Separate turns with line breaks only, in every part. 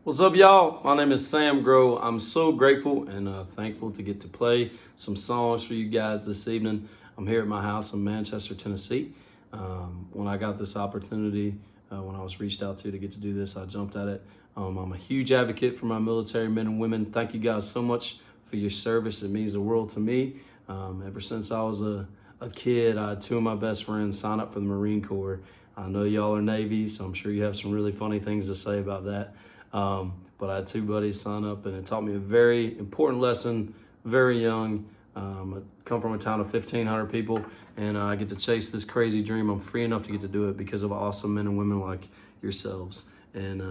What's up, y'all? My name is Sam Grow. I'm so grateful and thankful to get to play some songs for you guys this evening. I'm here at my house in Manchester, Tennessee. When I got this opportunity, when I was reached out to get to do this, I jumped at it. I'm a huge advocate for my military men and women. Thank you guys so much for your service. It means the world to me. Ever since I was a kid, I had two of my best friends sign up for the Marine Corps. I know y'all are Navy, so I'm sure you have some really funny things to say about that. But I had two buddies sign up, and it taught me a very important lesson, very young. I come from a town of 1,500 people, and I get to chase this crazy dream. I'm free enough to get to do it because of awesome men and women like yourselves. And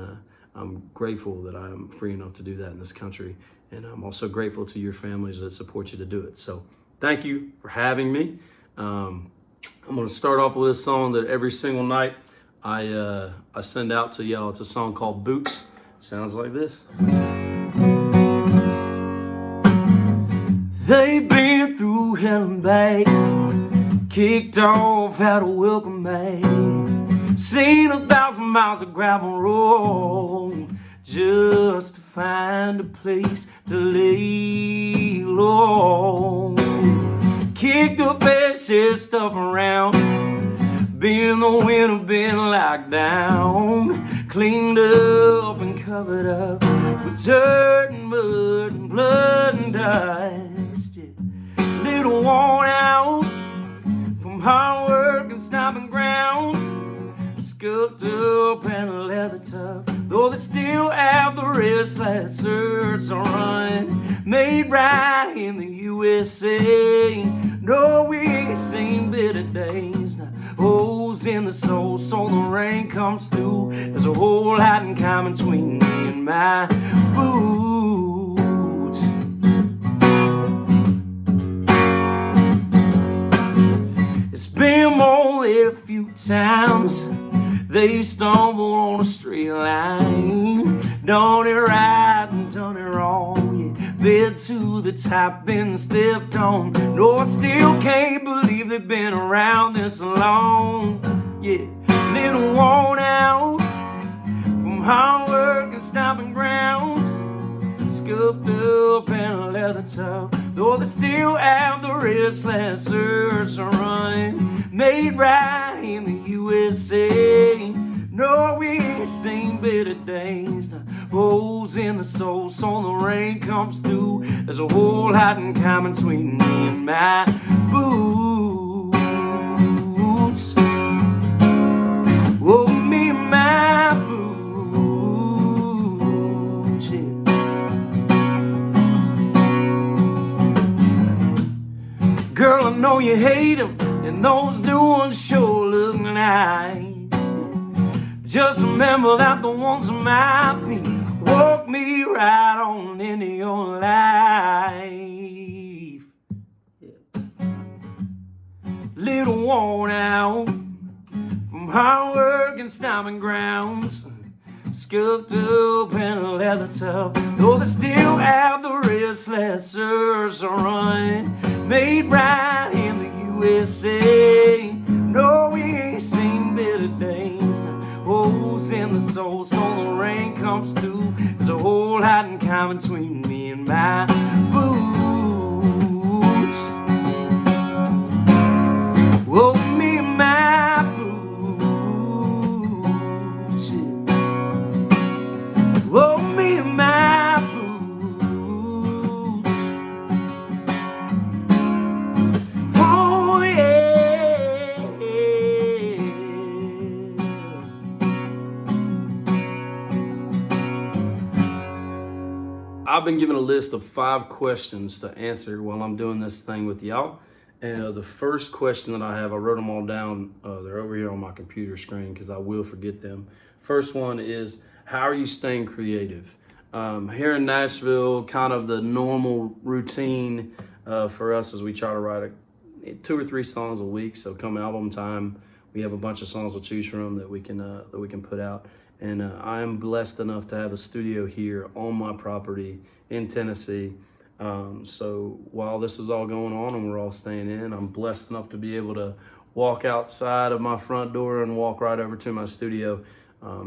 I'm grateful that I am free enough to do that in this country. And I'm also grateful to your families that support you to do it. So thank you for having me. I'm going to start off with a song that every single night I send out to y'all. It's a song called Boots. Sounds like this. They've been through hell and back, kicked off at a welcome mat, seen 1,000 miles of gravel road just to find a place to lay low. Kicked up bed, shit stuff around, been the winter, been locked down, cleaned up and covered up with dirt and mud and blood and dust. Yeah. Little worn out from hard work and stomping grounds, scuffed up and a leather tough, though they still have the restless search to run, made right in the USA. No, we ain't seen better days. Now, holes in the soul, so the rain comes through. There's a whole lot in common between me and my boots. It's been more than a few times they stumbled on a straight line, done it right and done it wrong. Yeah, bed to the top, been stepped on. No, I still can't believe they've been around this long. Yeah, little worn out from hard work and stomping grounds, scuffed up and a leather tough, though they still have the restless urge to run, made right in the USA. No, we ain't seen better days. The holes in the soul, so the rain comes through. There's a whole lot in common between me and my boots. Oh, me and my boots, yeah. Girl, I know you hate them, and those new ones sure look nice. Just remember that the ones on my feet walk me right on into your life. Yeah. Little worn out from hard work and stomping grounds, scuffed up and a leather tough, though they still have the restless urge to run, made right in the USA. No, we ain't seen better days. Holes in the soul, so the rain comes through. There's a whole lot in common between me and my boots. Oh, me and my boots, yeah. Oh, me and my boots. Oh, yeah. I've been given a list of 5 questions to answer while I'm doing this thing with y'all. And the first question that I have, I wrote them all down. They're over here on my computer screen because I will forget them. First one is, how are you staying creative? Here in Nashville, kind of the normal routine for us is we try to write 2 or 3 songs a week. So come album time, we have a bunch of songs to choose from that we can put out. And I am blessed enough to have a studio here on my property in Tennessee. So while this is all going on and we're all staying in, I'm blessed enough to be able to walk outside of my front door and walk right over to my studio.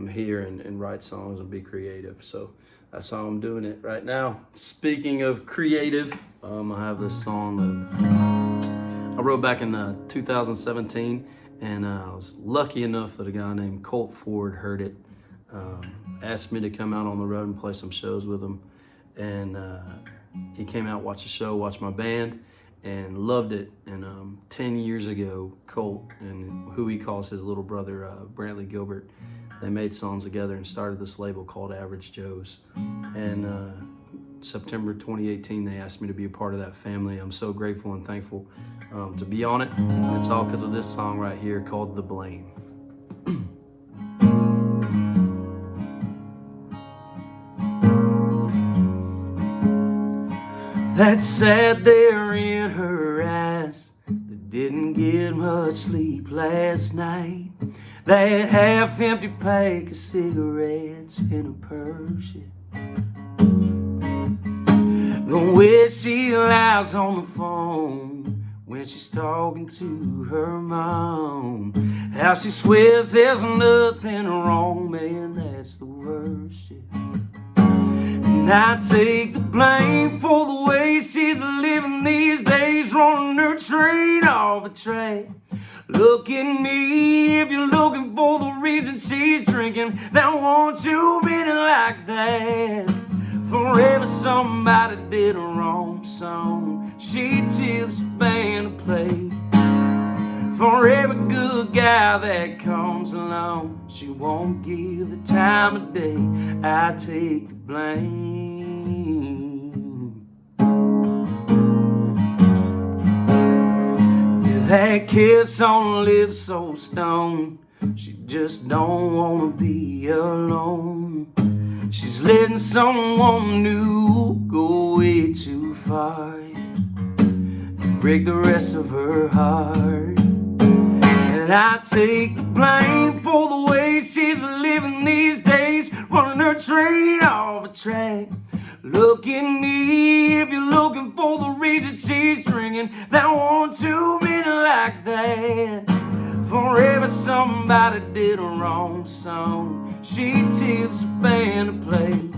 hear and write songs and be creative. So that's how I'm doing it right now. Speaking of creative, I have this song that I wrote back in 2017, and I was lucky enough that a guy named Colt Ford heard it, asked me to come out on the road and play some shows with him, and he came out, watched the show, watched my band, and loved it. And 10 years ago, Colt and who he calls his little brother, Brantley Gilbert, they made songs together and started this label called Average Joe's. And September 2018, they asked me to be a part of that family. I'm so grateful and thankful to be on it. And it's all because of this song right here called The Blame. That sat there in her eyes, that didn't get much sleep last night. That half-empty pack of cigarettes in her purse. The way she lies on the phone when she's talking to her mom. How she swears there's nothing wrong, man, that's the worst. And I take the blame for the way she's living these days, running her train off a track. Look at me if you're looking for the reason she's drinking. That won't you be like that. Forever somebody did a wrong song, she tips a band to play. For every good guy that comes along, she won't give the time of day. I take the blame. That kiss on the lips so stoned, she just don't wanna be alone. She's letting someone new go way too far and break the rest of her heart. And I take the blame for the way she's living these days, running her train off a track. Look at me if you're looking for the reason she's drinking. That won't too many like that. Forever somebody did a wrong song, she tips a band to play.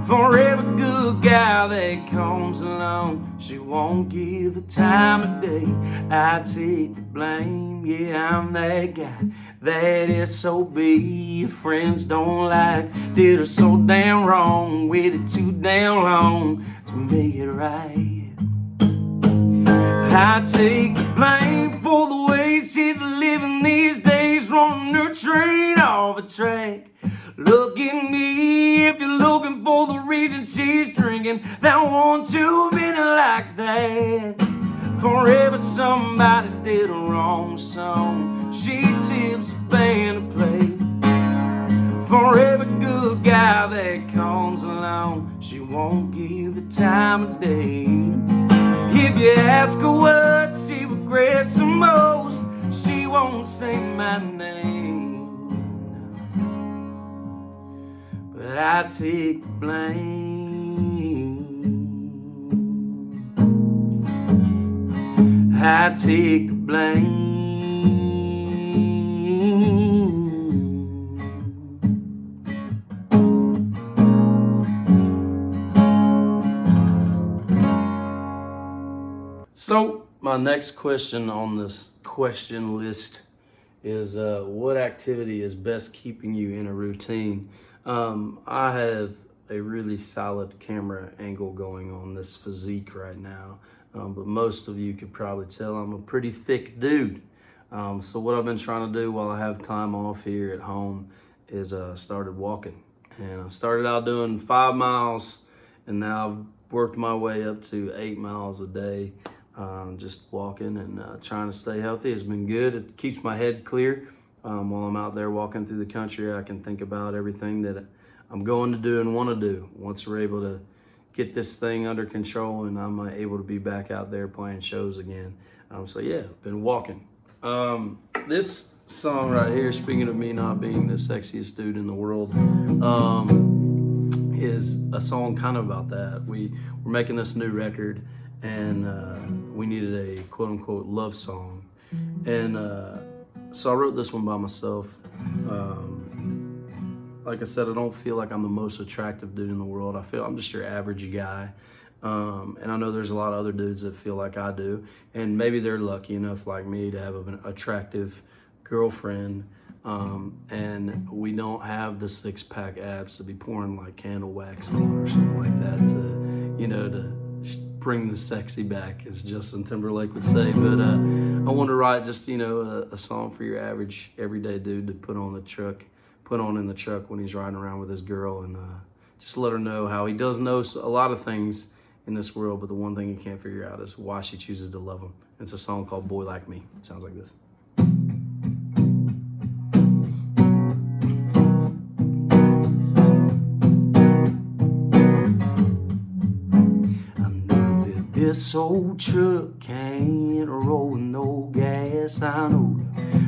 For every good guy that comes along, she won't give the time of day. I take the blame, yeah, I'm that guy that SOB your friends don't like. Did her so damn wrong, waited too damn long to make it right. I take the blame for the way she's living these days, running her train off a track. Look at me if you're looking for the reason she's drinking. That won't too many like that. Forever somebody did a wrong song, she tips a band to play. For every good guy that comes along, she won't give the time of day. If you ask her what she regrets the most, she won't say my name. But I take the blame. I take the blame. So my next question on this question list is what activity is best keeping you in a routine? I have a really solid camera angle going on this physique right now, but most of you could probably tell I'm a pretty thick dude. So what I've been trying to do while I have time off here at home is started walking. And I started out doing 5 miles, and now I've worked my way up to 8 miles a day, just walking and trying to stay healthy. It's been good. It keeps my head clear. While I'm out there walking through the country, I can think about everything that I'm going to do and want to do once we're able to get this thing under control and I'm able to be back out there playing shows again. So yeah, been walking. This song right here, speaking of me not being the sexiest dude in the world, is a song kind of about that. We're making this new record, and we needed a quote-unquote love song. And so I wrote this one by myself. like I said, I don't feel like I'm the most attractive dude in the world. I feel I'm just your average guy. And I know there's a lot of other dudes that feel like I do. And maybe they're lucky enough, like me, to have an attractive girlfriend. And we don't have the six-pack abs to be pouring like candle wax on or something like that to bring the sexy back, as Justin Timberlake would say. But I want to write just, a song for your average, everyday dude to put on in the truck when he's riding around with his girl, and just let her know how he does know a lot of things in this world, but the one thing he can't figure out is why she chooses to love him. It's a song called Boy Like Me. It sounds like this. This old truck can't roll no gas. I know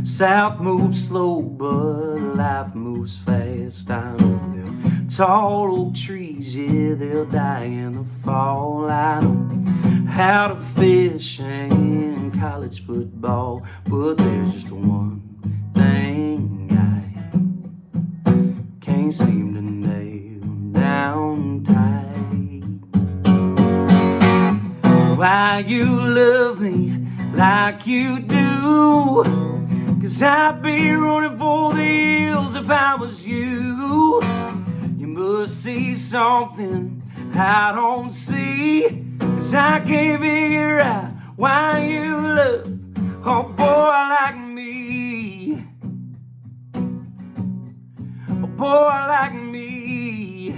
the south moves slow, but life moves fast. I know them tall oak trees, yeah, they'll die in the fall. I know how to fish and college football, but there's just one thing I can't seem to nail down tight. Why you love me like you do? 'Cause I'd be running for the hills if I was you. You must see something I don't see, 'cause I can't figure out why you love a boy like me. A boy like me.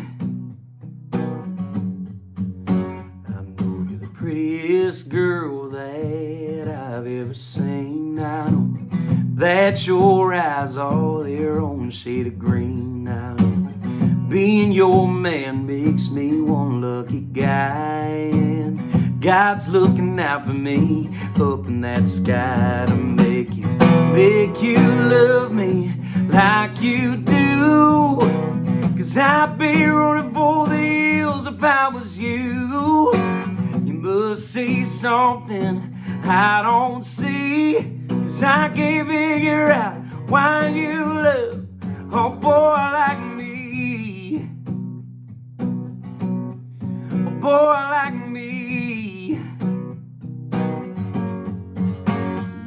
Prettiest girl that I've ever seen. I know that your eyes are their own shade of green. I know being your man makes me one lucky guy, and God's looking out for me up in that sky to make you love me like you do. 'Cause I'd be running for the hills if I was you. Must see something I don't see, 'cause I can't figure out why you love a boy like me. A boy like me.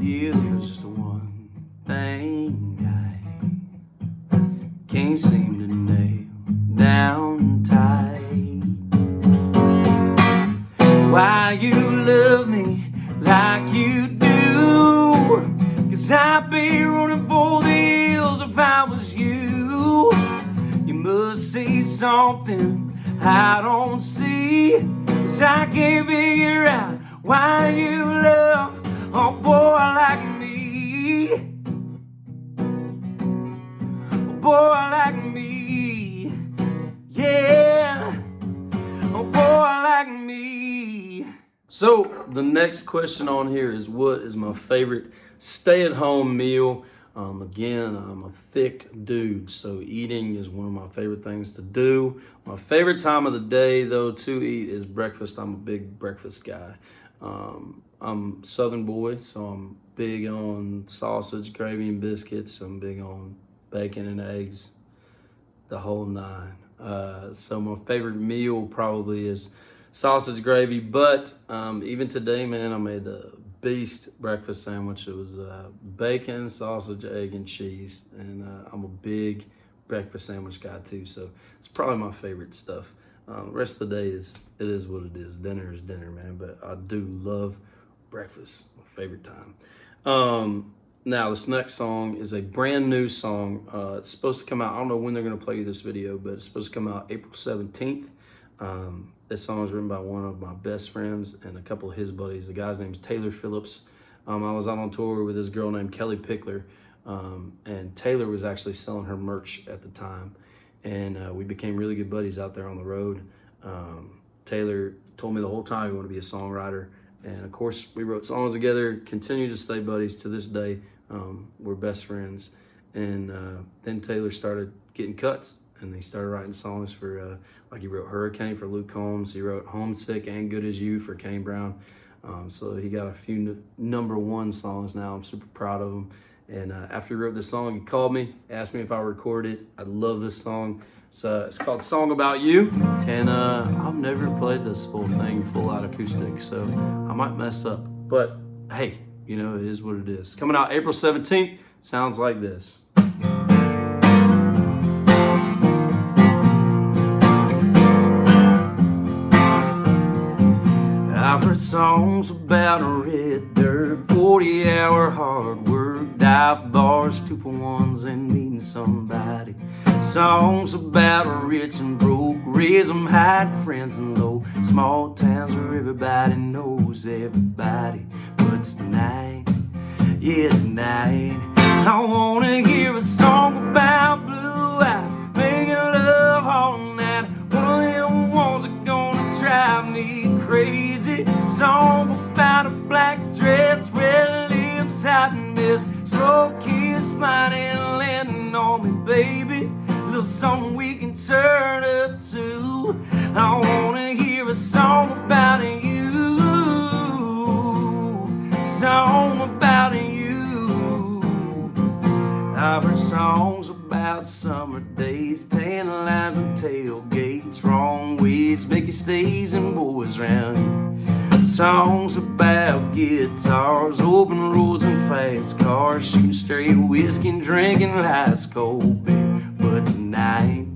Yeah, there's just one thing I can't seem to nail down tight. Why you love me like you do? 'Cause I'd be running for the hills if I was you. You must see something I don't see, 'cause I can't figure out why you love a boy like me. A boy like me. Yeah. A boy like me. So the next question on here is, what is my favorite stay-at-home meal? Again, I'm a thick dude, so eating is one of my favorite things to do. My favorite time of the day, though, to eat is breakfast. I'm a big breakfast guy. I'm Southern boy, so I'm big on sausage, gravy, and biscuits. I'm big on bacon and eggs, the whole nine. So my favorite meal probably is sausage gravy, but even today, man, I made a beast breakfast sandwich. It was bacon, sausage, egg, and cheese, and I'm a big breakfast sandwich guy too, so it's probably my favorite stuff. The rest of the day it is what it is. Dinner is dinner, man, but I do love breakfast, my favorite time. Now, this next song is a brand new song. It's supposed to come out, I don't know when they're going to play you this video, but it's supposed to come out April 17th. This song was written by one of my best friends and a couple of his buddies. The guy's name is Taylor Phillips. I was out on tour with this girl named Kelly Pickler, and Taylor was actually selling her merch at the time. And we became really good buddies out there on the road. Taylor told me the whole time he wanted to be a songwriter. And of course, we wrote songs together, continue to stay buddies to this day. We're best friends. And then Taylor started getting cuts, and he started writing songs for, like he wrote Hurricane for Luke Combs. He wrote Homesick and Good As You for Kane Brown. So he got a few #1 songs now. I'm super proud of him. And after he wrote this song, he called me, asked me if I would record it. I love this song. So it's called Song About You. And I've never played this full thing, full out acoustic, so I might mess up. But hey, you know, it is what it is. Coming out April 17th, sounds like this. I've heard songs about red dirt, 40-hour hard work, dive bars, 2-for-1s, and meeting somebody. Songs about rich and broke, raise 'em high, friends and low, small towns where everybody knows everybody. But tonight, yeah, tonight, I wanna hear a song about blue eyes, making love all night. One of them ones that gonna drive me crazy. Song about a black dress, red lips, hot and mist, slow kiss, smiling, landing on me, baby. Little something we can turn up to. I wanna hear a song about you, song about you. I've heard songs about summer days, tan lines and tailgates, wrong ways, making stays and boys round you. Songs about guitars, open roads and fast cars, shooting straight whiskey and drinking ice cold beer. But tonight,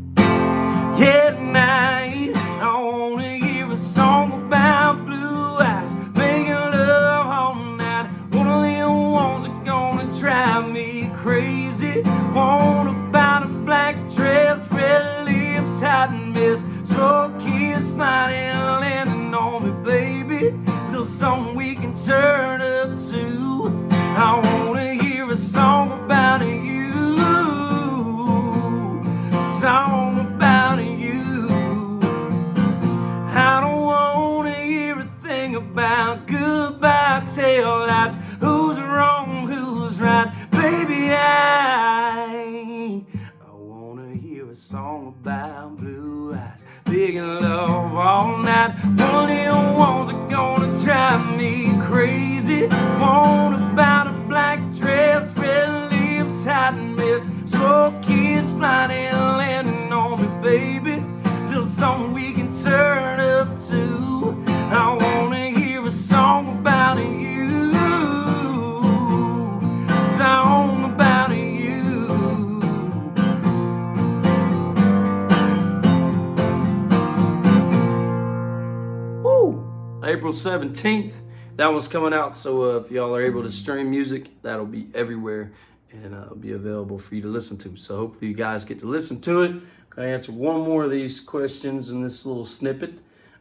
yeah, tonight, I wanna hear a song about blue eyes, making love all night. One of them ones that gonna drive me crazy. One about a black dress, red lips, hot and mist, slow kiss, smiling, landing on me, baby. Little something we can turn up to. I wanna hear a song about you, song about you. I don't wanna hear a thing about goodbye taillights, who's wrong, who's right, baby. I wanna hear a song about blue eyes, big and love all night. One of them ones that gonna drive me crazy. One about a black dress, red lips, hot and mist, slow kiss, flying and landing on me, baby. Little something we can turn up to. I wanna hear a song about you, song about you. Woo! April 17th, that one's coming out. So if y'all are able to stream music, that'll be everywhere and be available for you to listen to. So hopefully you guys get to listen to it. I'm gonna answer one more of these questions in this little snippet.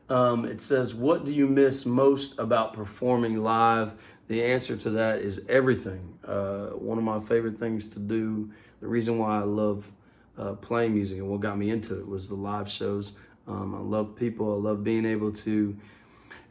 It says, what do you miss most about performing live? The answer to that is everything. One of my favorite things to do, the reason why I love playing music and what got me into it was the live shows. I love people. I love being able to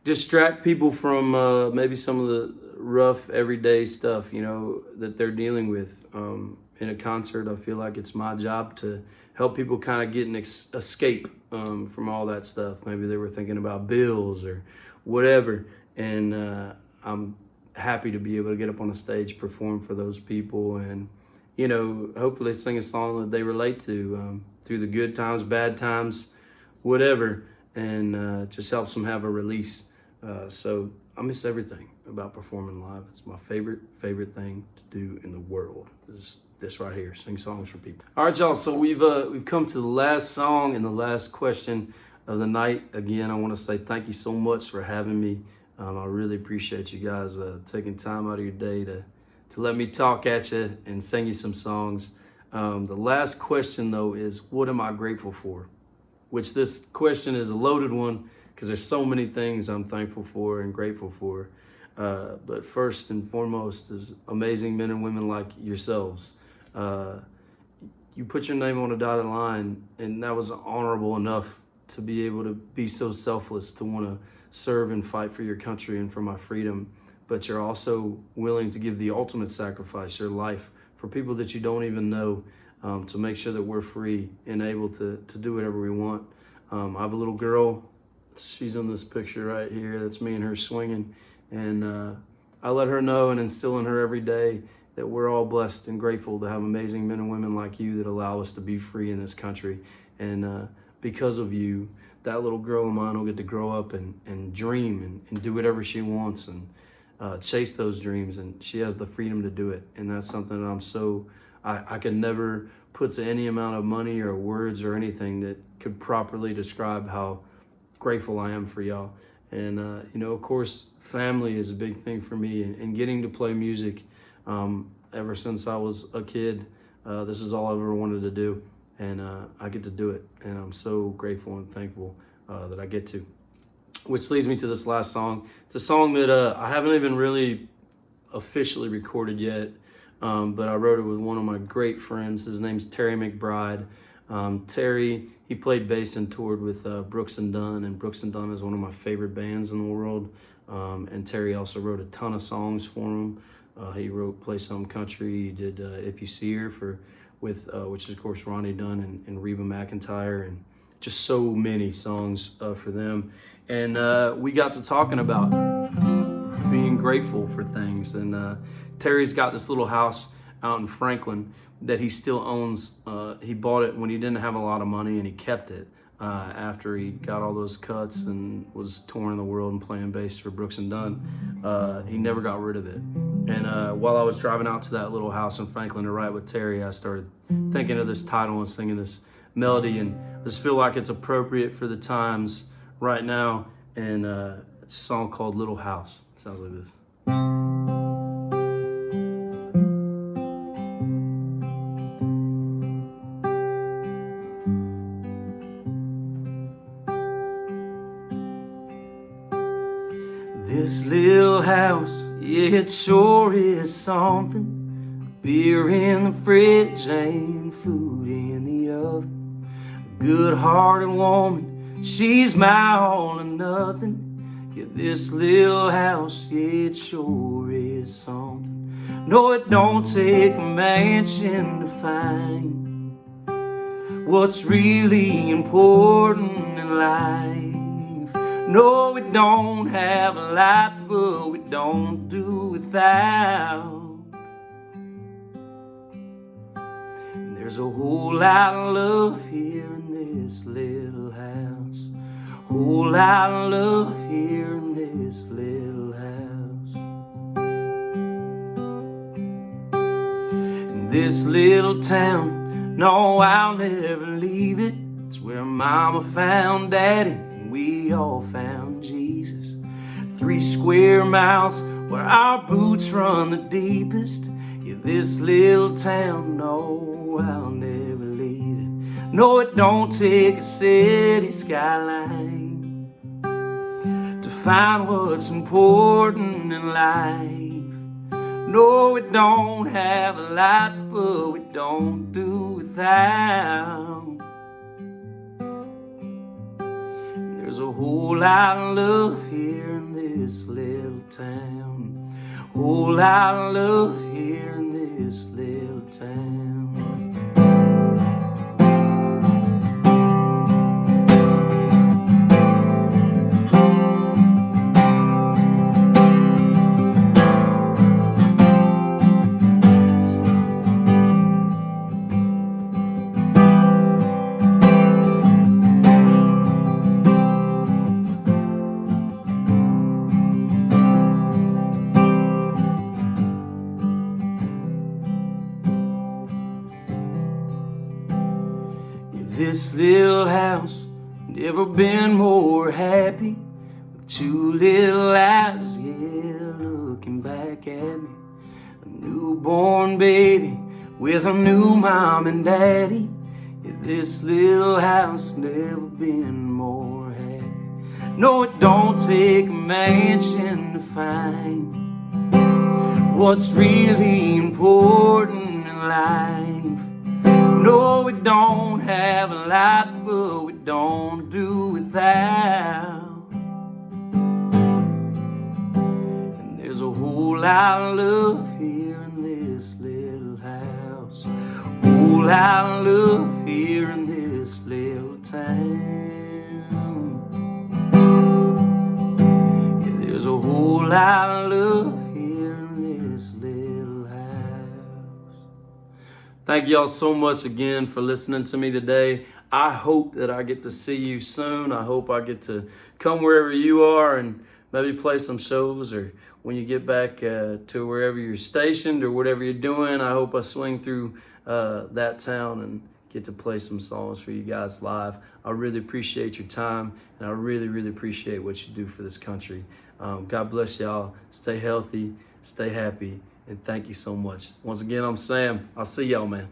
distract people from maybe some of the rough everyday stuff, you know, that they're dealing with. In a concert, I feel like it's my job to help people kind of get an escape from all that stuff. Maybe they were thinking about bills or whatever, and I'm happy to be able to get up on a stage, perform for those people, and, you know, hopefully sing a song that they relate to through the good times, bad times, whatever, and just helps them have a release. So I miss everything about performing live. It's my favorite thing to do in the world. Is this right here, sing songs for people. All right, y'all. So we've come to the last song and the last question of the night. Again, I want to say thank you so much for having me. I really appreciate you guys taking time out of your day to let me talk at you and sing you some songs. The last question though is, what am I grateful for? Which this question is a loaded one because there's so many things I'm thankful for and grateful for. But first and foremost is amazing men and women like yourselves. You put your name on a dotted line, and that was honorable enough to be able to be so selfless to want to serve and fight for your country and for my freedom. But you're also willing to give the ultimate sacrifice, your life, for people that you don't even know, to make sure that we're free and able to do whatever we want. I have a little girl. She's in this picture right here. That's me and her swinging. And I let her know and instill in her every day that we're all blessed and grateful to have amazing men and women like you that allow us to be free in this country. And because of you, that little girl of mine will get to grow up and dream and do whatever she wants and chase those dreams. And she has the freedom to do it. And that's something that I could never put to any amount of money or words or anything that could properly describe how grateful I am for y'all. And, of course, family is a big thing for me, and getting to play music ever since I was a kid. This is all I ever wanted to do, and I get to do it, and I'm so grateful and thankful that I get to. Which leads me to this last song. It's a song that I haven't even really officially recorded yet, but I wrote it with one of my great friends. His name's Terry McBride. Terry, he played bass and toured with Brooks and Dunn, and Brooks and Dunn is one of my favorite bands in the world. And Terry also wrote a ton of songs for him. He wrote "Play Some Country." He did "If You See Her" which is of course Ronnie Dunn and Reba McEntire, and just so many songs for them. And we got to talking about being grateful for things. And Terry's got this little house out in Franklin that he still owns. He bought it when he didn't have a lot of money, and he kept it after he got all those cuts and was touring the world and playing bass for Brooks and Dunn. He never got rid of it. And while I was driving out to that little house in Franklin to write with Terry, I started thinking of this title and singing this melody, and I just feel like it's appropriate for the times right now. And it's a song called "Little House." It sounds like this. This little house, yeah, it sure is something. Beer in the fridge and food in the oven. A good-hearted woman, she's my all or nothing. Yeah, this little house, yeah, it sure is something. No, it don't take a mansion to find what's really important in life. No, we don't have a lot, but we don't do without. And there's a whole lot of love here in this little house. Whole lot of love here in this little house. In this little town, no, I'll never leave it. It's where Mama found Daddy, we all found Jesus. 3 square miles where our boots run the deepest. Yeah, this little town, no, I'll never leave it. No, it don't take a city skyline to find what's important in life. No, we don't have a lot, but we don't do without. There's a whole lot of love here in this little town. Whole lot of love here in this little town. This little house, never been more happy. With 2 little eyes, yeah, looking back at me. A newborn baby with a new mom and daddy. Yeah, this little house, never been more happy. No, it don't take a mansion to find what's really important in life. No, we don't have a lot, but we don't do without. And there's a whole lot of love here in this little house. Whole lot of love here in this little town. Yeah, there's a whole lot of love here in this little house. Thank y'all so much again for listening to me today. I hope that I get to see you soon. I hope I get to come wherever you are and maybe play some shows, or when you get back to wherever you're stationed or whatever you're doing. I hope I swing through that town and get to play some songs for you guys live. I really appreciate your time, and I really, really appreciate what you do for this country. God bless y'all. Stay healthy, stay happy, and thank you so much. Once again, I'm Sam. I'll see y'all, man.